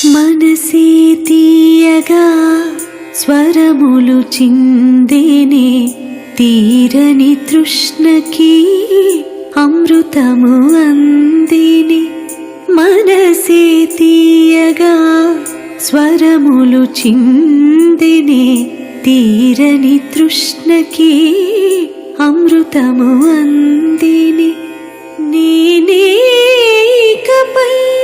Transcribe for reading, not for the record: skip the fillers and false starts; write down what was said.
మనసే తీయగా స్వరములు చిందేనే తీరని తృష్ణకి అమృతము అందిని. మనసే తీయగా స్వరములు చిందినే తీరని తృష్ణకి అమృతము అందిని. నేనే ఇకపై